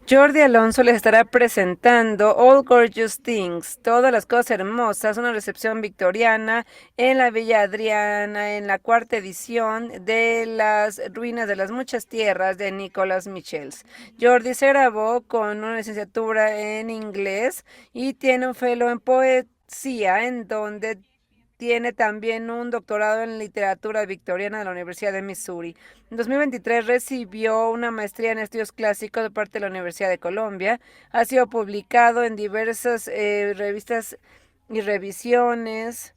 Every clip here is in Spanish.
Jordi Alonso les estará presentando All Gorgeous Things, todas las cosas hermosas, una recepción victoriana en la Villa Adriana, en la cuarta edición de Las Ruinas de las Muchas Tierras de Nicolas Michels. Jordi se grabó con una licenciatura en inglés y tiene un fellow en poesía, en donde tiene también un doctorado en literatura victoriana de la Universidad de Missouri. En 2023 recibió una maestría en estudios clásicos de parte de la Universidad de Colombia. Ha sido publicado en diversas revistas y revisiones.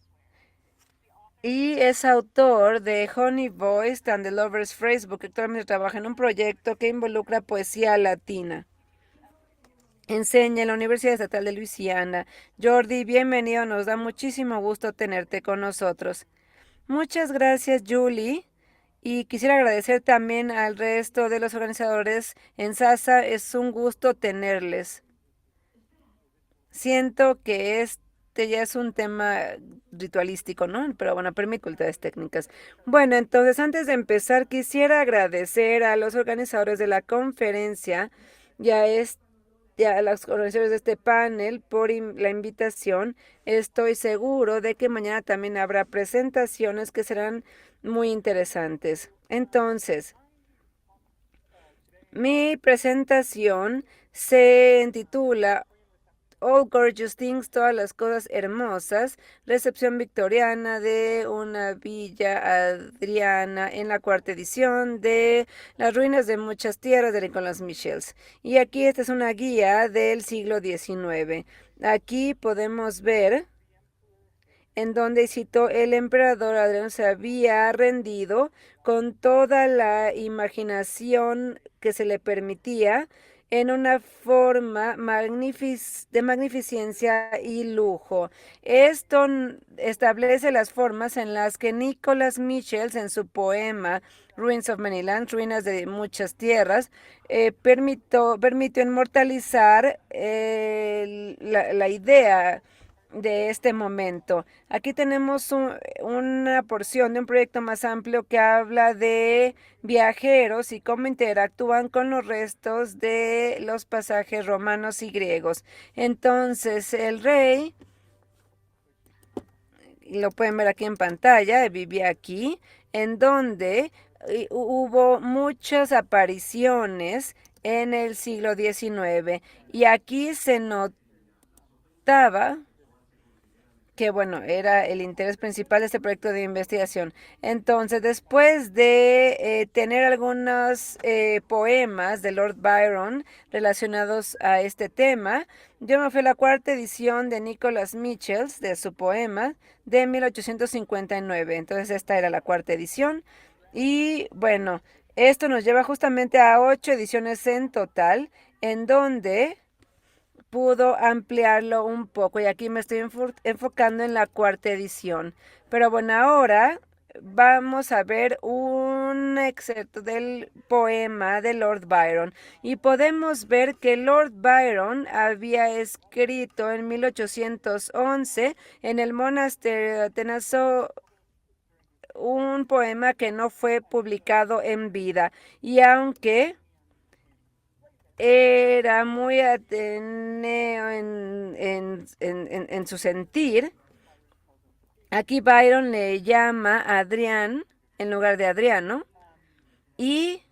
Y es autor de Honey Voiced and the Lover's Phrasebook. Actualmente trabaja en un proyecto que involucra poesía latina. Enseña en la Universidad Estatal de Luisiana. Jordi, bienvenido. Nos da muchísimo gusto tenerte con nosotros. Muchas gracias, Julie. Y quisiera agradecer también al resto de los organizadores en SASA. Es un gusto tenerles. Siento que este ya es un tema ritualístico, ¿no? Pero bueno, por dificultades técnicas. Bueno, entonces antes de empezar, quisiera agradecer a los organizadores de la conferencia y a los organizadores de este panel por la invitación. Estoy seguro de que mañana también habrá presentaciones que serán muy interesantes. Entonces, mi presentación se titula All Gorgeous Things, todas las cosas hermosas, recepción victoriana de una villa adriana en la cuarta edición de Las ruinas de muchas tierras de Nicolas Michels. Y aquí esta es una guía del siglo XIX. Aquí podemos ver en donde citó el emperador Adriano se había rendido con toda la imaginación que se le permitía en una forma de magnificencia y lujo. Esto establece las formas en las que Nicholas Michels en su poema Ruins of Many Lands, Ruinas de Muchas Tierras, permitió inmortalizar la idea de este momento. Aquí tenemos una porción de un proyecto más amplio que habla de viajeros y cómo interactúan con los restos de los pasajes romanos y griegos. Entonces, el rey, lo pueden ver aquí en pantalla, vivía aquí, en donde hubo muchas apariciones en el siglo XIX y aquí se notaba que bueno, era el interés principal de este proyecto de investigación. Entonces, después de tener algunos poemas de Lord Byron relacionados a este tema, yo me fui a la cuarta edición de Nicholas Michels, de su poema, de 1859. Entonces, esta era la cuarta edición. Y bueno, esto nos lleva justamente a 8 ediciones en total, en donde pudo ampliarlo un poco y aquí me estoy enfocando en la cuarta edición. Pero bueno, ahora vamos a ver un excerto del poema de Lord Byron y podemos ver que Lord Byron había escrito en 1811 en el monasterio de Atenaso un poema que no fue publicado en vida y aunque era muy ateneo en su sentir. Aquí Byron le llama Adrián en lugar de Adriano. Y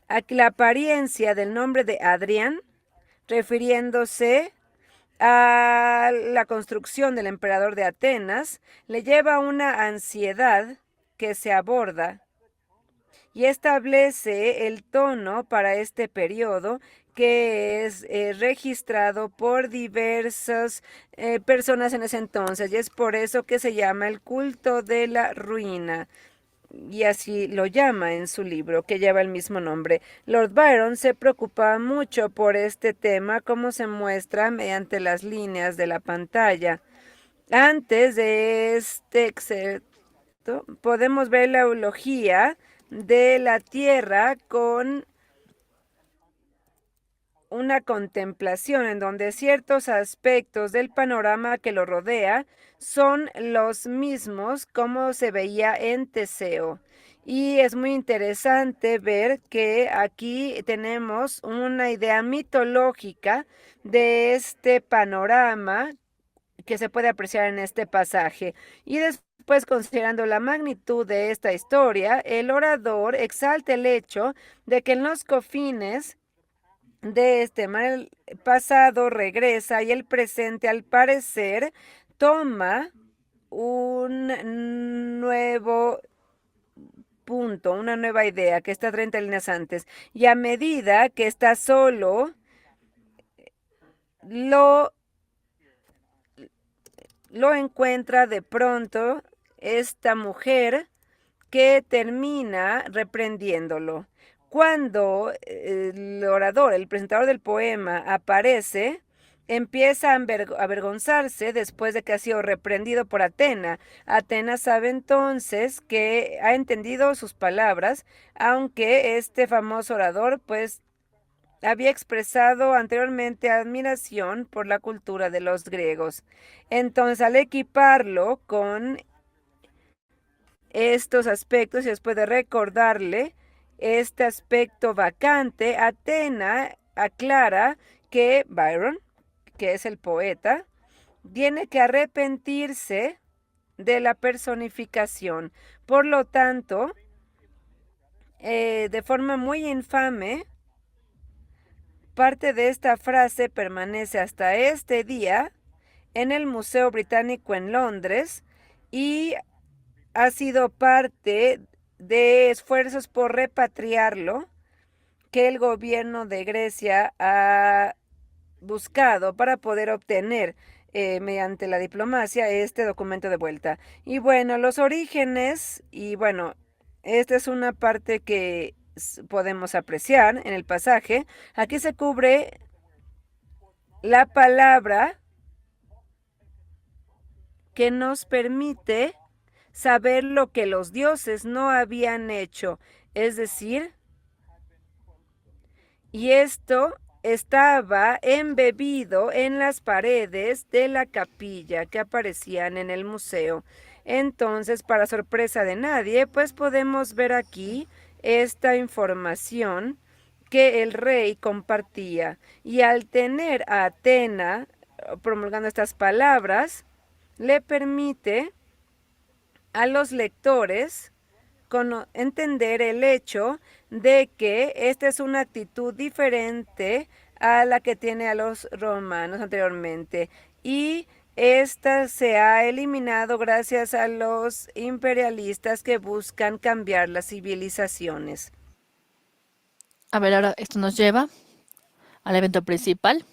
aquí la apariencia del nombre de Adrián, refiriéndose a la construcción del emperador de Atenas, le lleva a una ansiedad que se aborda y establece el tono para este periodo que es registrado por diversas personas en ese entonces y es por eso que se llama el culto de la ruina. Y así lo llama en su libro, que lleva el mismo nombre. Lord Byron se preocupa mucho por este tema, como se muestra mediante las líneas de la pantalla. Antes de este excerto, podemos ver la eulogía de la tierra con una contemplación en donde ciertos aspectos del panorama que lo rodea son los mismos como se veía en Teseo. Y es muy interesante ver que aquí tenemos una idea mitológica de este panorama que se puede apreciar en este pasaje. Y después, considerando la magnitud de esta historia, el orador exalta el hecho de que en los cofines de este mal pasado regresa y el presente, al parecer, toma un nuevo punto, una nueva idea que está 30 líneas antes. Y a medida que está solo, lo lo encuentra de pronto esta mujer que termina reprendiéndolo. Cuando el orador, el presentador del poema, aparece, empieza a avergonzarse después de que ha sido reprendido por Atena. Atena sabe entonces que ha entendido sus palabras, aunque este famoso orador pues había expresado anteriormente admiración por la cultura de los griegos. Entonces, al equiparlo con estos aspectos y después de recordarle este aspecto vacante, Atena aclara que Byron, que es el poeta, tiene que arrepentirse de la personificación. Por lo tanto, de forma muy infame, parte de esta frase permanece hasta este día en el Museo Británico en Londres y ha sido parte de esfuerzos por repatriarlo que el gobierno de Grecia ha buscado para poder obtener mediante la diplomacia este documento de vuelta. Y bueno, los orígenes, y bueno, esta es una parte que podemos apreciar en el pasaje. Aquí se cubre la palabra que nos permite saber lo que los dioses no habían hecho, es decir, y esto estaba embebido en las paredes de la capilla que aparecían en el museo. Entonces, para sorpresa de nadie, pues podemos ver aquí esta información que el rey compartía. Y al tener a Atena promulgando estas palabras, le permite a los lectores entender el hecho de que esta es una actitud diferente a la que tiene a los romanos anteriormente. Y esta se ha eliminado gracias a los imperialistas que buscan cambiar las civilizaciones. A ver, ahora esto nos lleva al evento principal,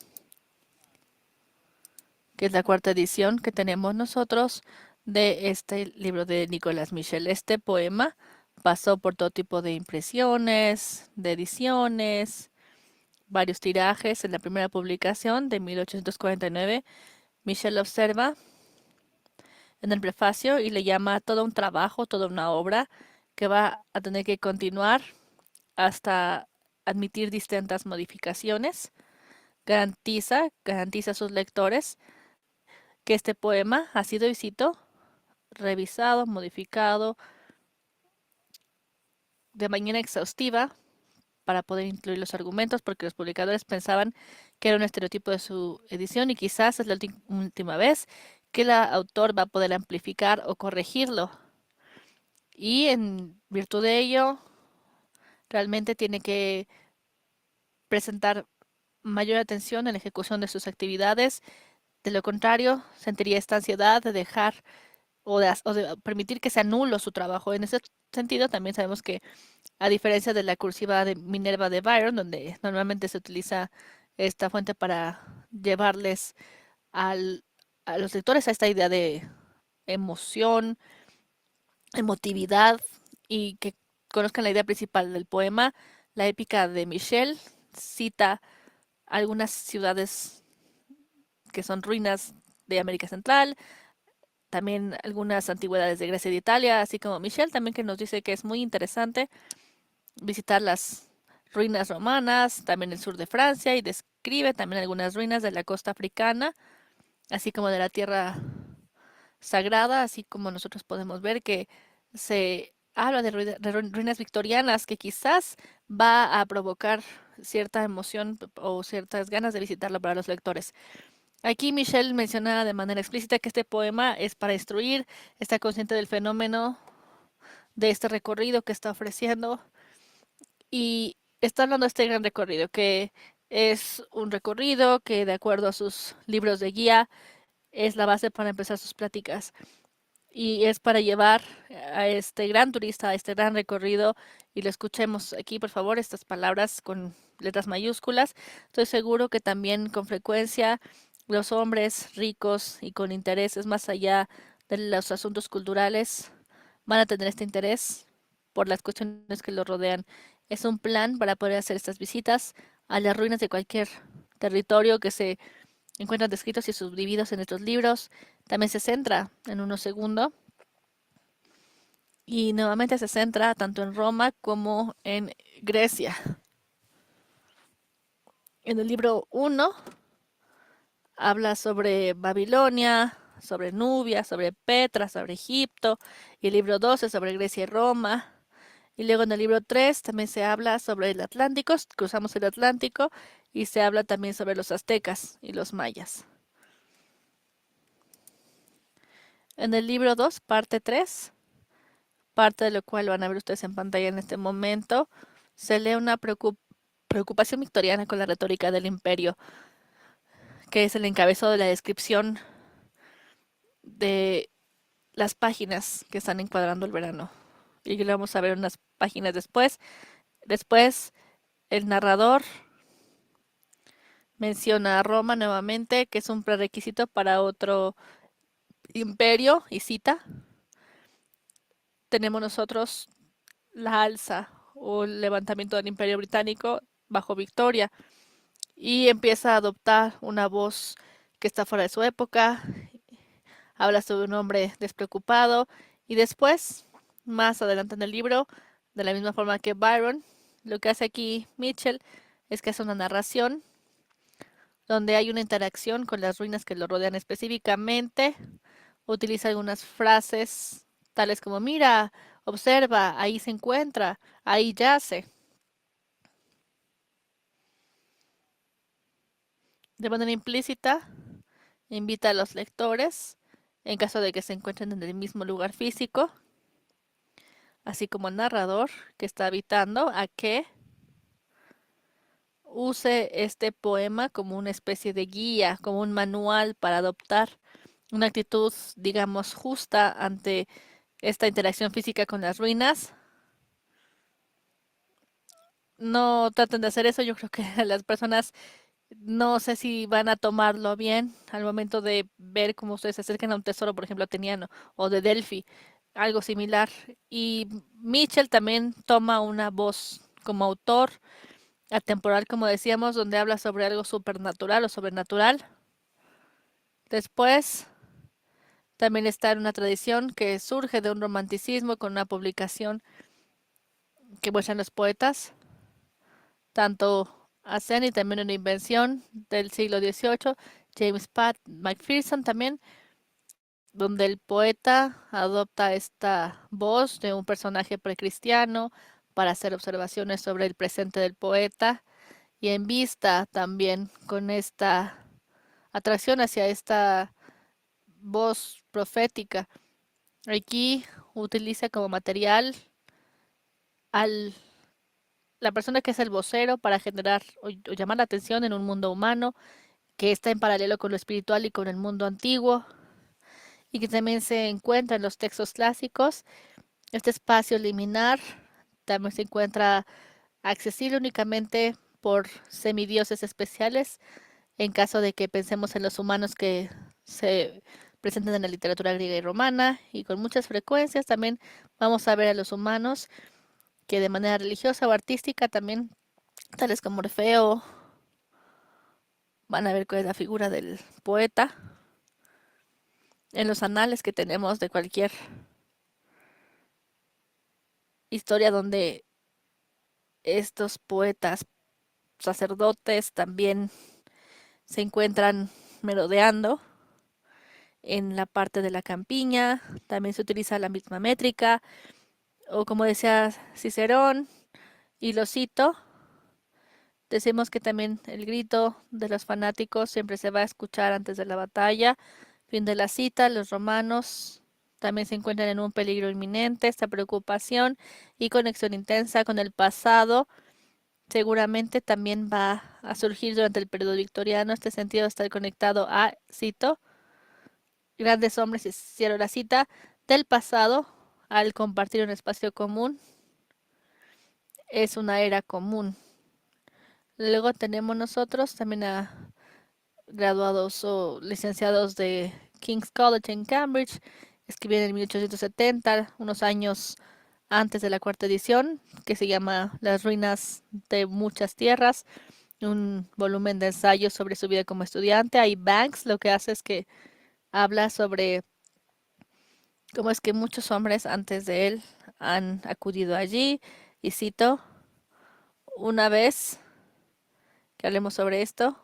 que es la cuarta edición que tenemos nosotros de este libro de Nicolas Michel. Este poema pasó por todo tipo de impresiones, de ediciones, varios tirajes. En la primera publicación de 1849, Michel observa en el prefacio y le llama todo un trabajo, toda una obra que va a tener que continuar hasta admitir distintas modificaciones. Garantiza a sus lectores que este poema ha sido, y cito, revisado, modificado de manera exhaustiva para poder incluir los argumentos, porque los publicadores pensaban que era un estereotipo de su edición y quizás es la última vez que el autor va a poder amplificar o corregirlo. Y en virtud de ello, realmente tiene que presentar mayor atención en la ejecución de sus actividades. De lo contrario, sentiría esta ansiedad de dejar o de permitir que se anule su trabajo. En ese sentido, también sabemos que, a diferencia de la cursiva de Minerva de Byron, donde normalmente se utiliza esta fuente para llevarles al, a los lectores a esta idea de emoción, emotividad y que conozcan la idea principal del poema, la épica de Michel cita algunas ciudades que son ruinas de América Central, también algunas antigüedades de Grecia y de Italia, así como Michel también, que nos dice que es muy interesante visitar las ruinas romanas, también el sur de Francia, y describe también algunas ruinas de la costa africana, así como de la tierra sagrada, así como nosotros podemos ver que se habla de ruinas victorianas que quizás va a provocar cierta emoción o ciertas ganas de visitarlo para los lectores. Aquí Michelle menciona de manera explícita que este poema es para instruir, está consciente del fenómeno de este recorrido que está ofreciendo y está hablando de este gran recorrido, que es un recorrido que de acuerdo a sus libros de guía es la base para empezar sus pláticas y es para llevar a este gran turista a este gran recorrido y lo escuchemos aquí, por favor, estas palabras con letras mayúsculas. Estoy seguro que también con frecuencia los hombres ricos y con intereses más allá de los asuntos culturales van a tener este interés por las cuestiones que lo rodean. Es un plan para poder hacer estas visitas a las ruinas de cualquier territorio que se encuentran descritos y subdivididos en estos libros. También se centra en uno segundo y nuevamente se centra tanto en Roma como en Grecia. En el libro 1 habla sobre Babilonia, sobre Nubia, sobre Petra, sobre Egipto, y el libro 2 es sobre Grecia y Roma. Y luego en el libro 3 también se habla sobre el Atlántico, cruzamos el Atlántico, y se habla también sobre los aztecas y los mayas. En el libro 2, parte 3, parte de lo cual van a ver ustedes en pantalla en este momento, se lee una preocupación victoriana con la retórica del imperio, que es el encabezado de la descripción de las páginas que están encuadrando el verano. Y que lo vamos a ver unas páginas después. Después, el narrador menciona a Roma nuevamente, que es un prerequisito para otro imperio, y cita, tenemos nosotros la alza o el levantamiento del imperio británico bajo Victoria, y empieza a adoptar una voz que está fuera de su época, habla sobre un hombre despreocupado, y después, más adelante en el libro, de la misma forma que Byron, lo que hace aquí Mitchell es que hace una narración donde hay una interacción con las ruinas que lo rodean específicamente, utiliza algunas frases tales como mira, observa, ahí se encuentra, ahí yace. De manera implícita, invita a los lectores, en caso de que se encuentren en el mismo lugar físico, así como al narrador que está habitando, a que use este poema como una especie de guía, como un manual para adoptar una actitud, digamos, justa ante esta interacción física con las ruinas. No traten de hacer eso, yo creo que las personas no sé si van a tomarlo bien al momento de ver cómo ustedes se acercan a un tesoro, por ejemplo, ateniano o de Delphi, algo similar. Y Mitchell también toma una voz como autor atemporal, como decíamos, donde habla sobre algo supernatural o sobrenatural. Después, también está en una tradición que surge de un romanticismo con una publicación que muestran los poetas, tanto Asen y también una invención del siglo XVIII, James Pat McPherson también, donde el poeta adopta esta voz de un personaje precristiano para hacer observaciones sobre el presente del poeta y en vista también con esta atracción hacia esta voz profética. Aquí utiliza como material al la persona que es el vocero para generar o llamar la atención en un mundo humano que está en paralelo con lo espiritual y con el mundo antiguo y que también se encuentra en los textos clásicos. Este espacio liminar también se encuentra accesible únicamente por semidioses especiales en caso de que pensemos en los humanos que se presentan en la literatura griega y romana y con muchas frecuencias también vamos a ver a los humanos que de manera religiosa o artística también, tales como Orfeo, van a ver cuál es la figura del poeta en los anales que tenemos de cualquier historia donde estos poetas sacerdotes también se encuentran merodeando en la parte de la campiña, también se utiliza la misma métrica, o como decía Cicerón, y lo cito, decimos que también el grito de los fanáticos siempre se va a escuchar antes de la batalla. Fin de la cita, los romanos también se encuentran en un peligro inminente, esta preocupación y conexión intensa con el pasado seguramente también va a surgir durante el periodo victoriano. Este sentido de estar conectado a, cito, grandes hombres hicieron la cita del pasado al compartir un espacio común. Es una era común. Luego tenemos nosotros también a graduados o licenciados de King's College en Cambridge, escribieron en 1870, unos años antes de la cuarta edición, que se llama Las ruinas de muchas tierras, un volumen de ensayos sobre su vida como estudiante. Ahí Banks lo que hace es que habla sobre cómo es que muchos hombres antes de él han acudido allí, y cito, una vez que hablemos sobre esto,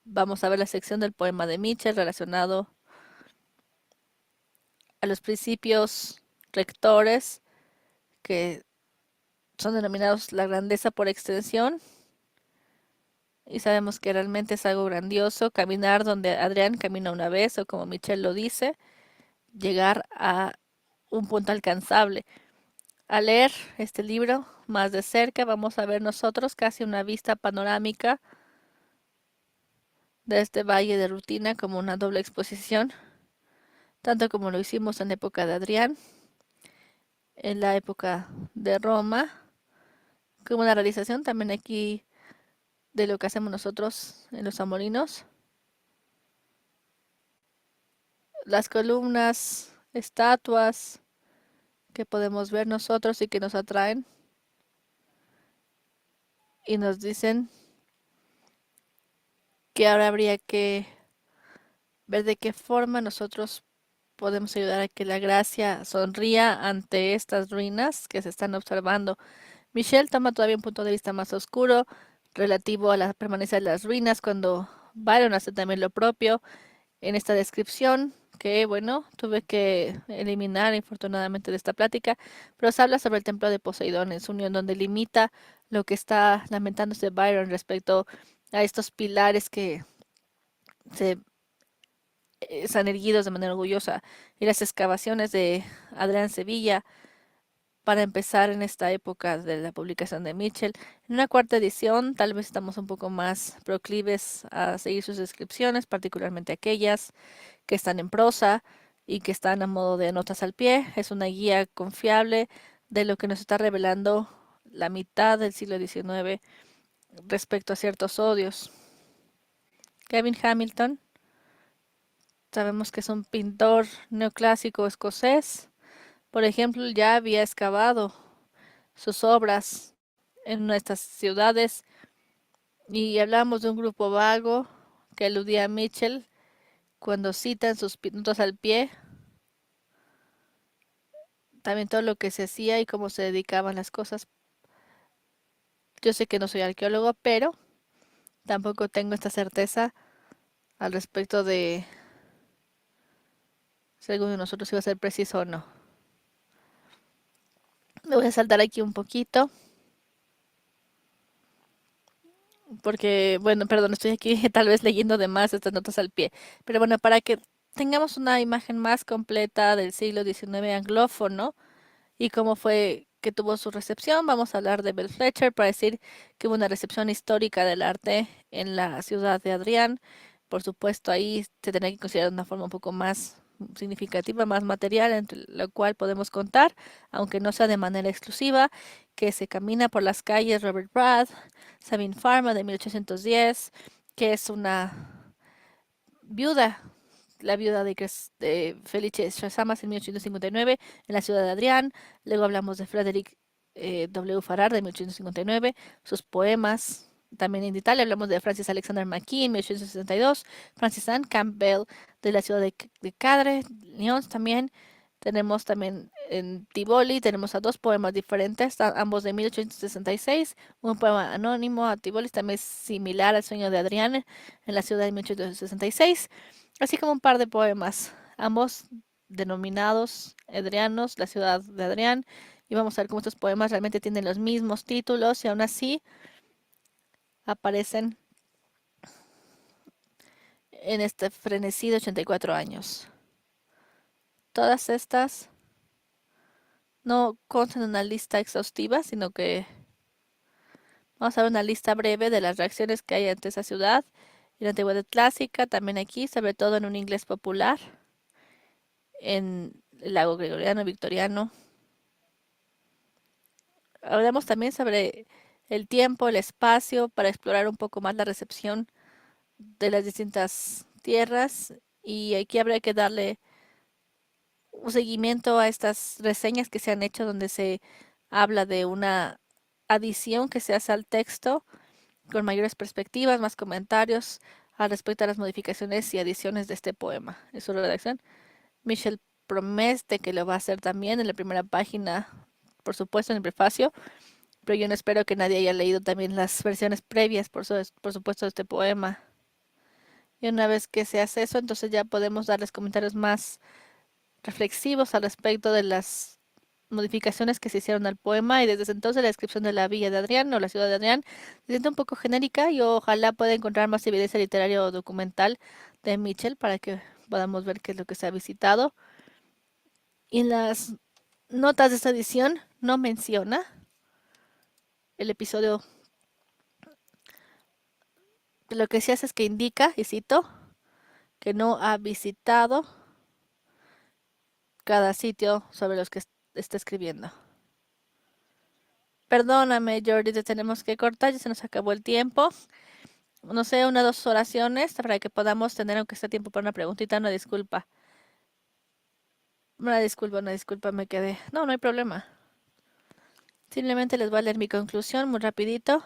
vamos a ver la sección del poema de Mitchell relacionado a los principios rectores que son denominados la grandeza por extensión, y sabemos que realmente es algo grandioso caminar donde Adrián camina una vez, o como Michelle lo dice, llegar a un punto alcanzable. Al leer este libro más de cerca, vamos a ver nosotros casi una vista panorámica de este valle de rutina como una doble exposición, tanto como lo hicimos en la época de Adrián, en la época de Roma, como una realización también aquí de lo que hacemos nosotros en los amolinos. Las columnas, estatuas que podemos ver nosotros y que nos atraen y nos dicen que ahora habría que ver de qué forma nosotros podemos ayudar a que la gracia sonría ante estas ruinas que se están observando. Michelle toma todavía un punto de vista más oscuro relativo a la permanencia de las ruinas, cuando Byron hace también lo propio en esta descripción, que bueno, tuve que eliminar infortunadamente de esta plática, pero se habla sobre el templo de Poseidón en su unión, donde limita lo que está lamentándose Byron respecto a estos pilares que se están erguidos de manera orgullosa, y las excavaciones de Adrián Sevilla para empezar en esta época de la publicación de Mitchell. En una cuarta edición, tal vez estamos un poco más proclives a seguir sus descripciones, particularmente aquellas que están en prosa y que están a modo de notas al pie. Es una guía confiable de lo que nos está revelando la mitad del siglo XIX respecto a ciertos odios. Gavin Hamilton, sabemos que es un pintor neoclásico escocés. Por ejemplo, ya había excavado sus obras en nuestras ciudades, y hablamos de un grupo vago que aludía a Mitchell cuando cita en sus notas al pie también todo lo que se hacía y cómo se dedicaban las cosas. Yo sé que no soy arqueólogo, pero tampoco tengo esta certeza al respecto de si alguno de nosotros iba a ser preciso o no. Me voy a saltar aquí un poquito, porque, bueno, perdón, estoy aquí tal vez leyendo de más estas notas al pie. Pero bueno, para que tengamos una imagen más completa del siglo XIX anglófono y cómo fue que tuvo su recepción, vamos a hablar de Bell Fletcher para decir que hubo una recepción histórica del arte en la ciudad de Adrián. Por supuesto, ahí se tendría que considerar de una forma un poco más significativa, más material, entre lo cual podemos contar, aunque no sea de manera exclusiva, que se camina por las calles Robert Brad, Sabine Farmer de 1810, que es una viuda, la viuda de Felice Chazamas en 1859 en la ciudad de Adrián. Luego hablamos de Frederick W. Farrar de 1859, sus poemas. También en Italia hablamos de Francis Alexander McKee en 1862, Francis Anne Campbell de la ciudad de Cadre, Lyons también. Tenemos también en Tivoli, tenemos a dos poemas diferentes, ambos de 1866, un poema anónimo a Tivoli, también similar al Sueño de Adrián en la ciudad de 1866, así como un par de poemas, ambos denominados Adrianos, la ciudad de Adrián, y vamos a ver cómo estos poemas realmente tienen los mismos títulos y aún así aparecen en este frenesí de 84 años. Todas estas no constan en una lista exhaustiva, sino que vamos a ver una lista breve de las reacciones que hay ante esa ciudad y la antigüedad clásica, también aquí, sobre todo en un inglés popular, en el lago gregoriano, victoriano. Hablamos también sobre el tiempo, el espacio, para explorar un poco más la recepción de las distintas tierras. Y aquí habría que darle un seguimiento a estas reseñas que se han hecho donde se habla de una adición que se hace al texto con mayores perspectivas, más comentarios al respecto a las modificaciones y adiciones de este poema. En su redacción, Michel promete que lo va a hacer también en la primera página, por supuesto, en el prefacio, pero yo no espero que nadie haya leído también las versiones previas, por supuesto, de este poema. Y una vez que se hace eso, entonces ya podemos darles comentarios más reflexivos al respecto de las modificaciones que se hicieron al poema y desde ese entonces la descripción de la villa de Adrián o la ciudad de Adrián se siente un poco genérica y ojalá pueda encontrar más evidencia literaria o documental de Mitchell para que podamos ver qué es lo que se ha visitado. Y en las notas de esta edición no menciona el episodio. Lo que se hace es que indica, y cito, que no ha visitado cada sitio sobre los que está escribiendo. Perdóname, Jordi, te tenemos que cortar, ya se nos acabó el tiempo. No sé, una o dos oraciones para que podamos tener, aunque sea tiempo para una preguntita, una disculpa. Una disculpa, me quedé. No, no hay problema. Simplemente les voy a leer mi conclusión muy rapidito.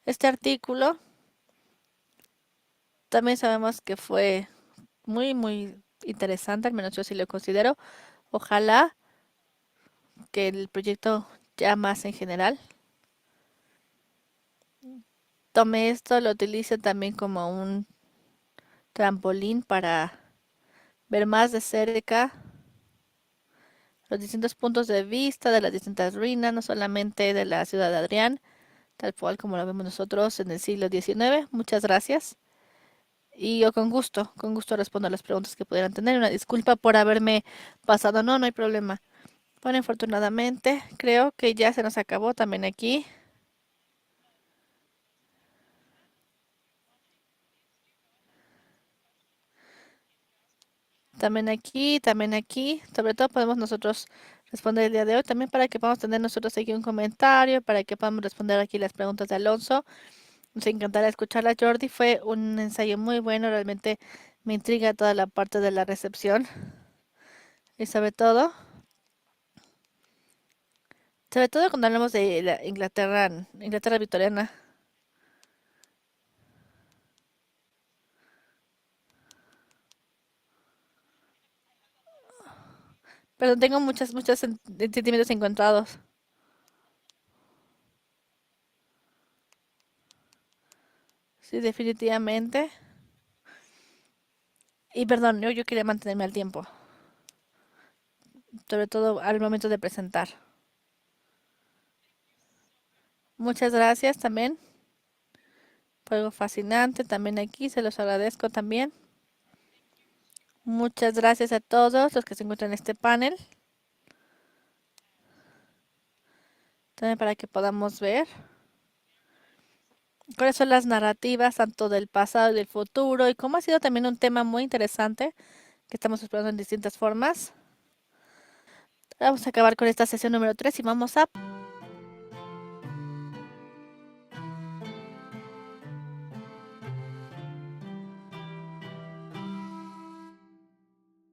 Este artículo también sabemos que fue muy, muy interesante, al menos yo sí lo considero. Ojalá que el proyecto ya más en general tome esto, lo utilice también como un trampolín para ver más de cerca los distintos puntos de vista de las distintas ruinas, no solamente de la ciudad de Adrián, tal cual como lo vemos nosotros en el siglo XIX. Muchas gracias. Y yo con gusto respondo a las preguntas que pudieran tener. Una disculpa por haberme pasado. No, no hay problema. Bueno, afortunadamente, creo que ya se nos acabó también aquí. También aquí. Sobre todo podemos nosotros responder el día de hoy. También para que podamos tener nosotros aquí un comentario, para que podamos responder aquí las preguntas de Alonso. Nos encantará escucharla, Jordi. Fue un ensayo muy bueno. Realmente me intriga toda la parte de la recepción. Y sobre todo cuando hablamos de la Inglaterra, Inglaterra victoriana. Pero tengo muchos sentimientos encontrados. Sí, definitivamente. Y perdón, yo quería mantenerme al tiempo. Sobre todo al momento de presentar. Muchas gracias también. Fue algo fascinante también aquí. Se los agradezco también. Muchas gracias a todos los que se encuentran en este panel. También para que podamos ver cuáles son las narrativas tanto del pasado y del futuro y cómo ha sido también un tema muy interesante que estamos explorando en distintas formas. Vamos a acabar con esta sesión número 3 y vamos a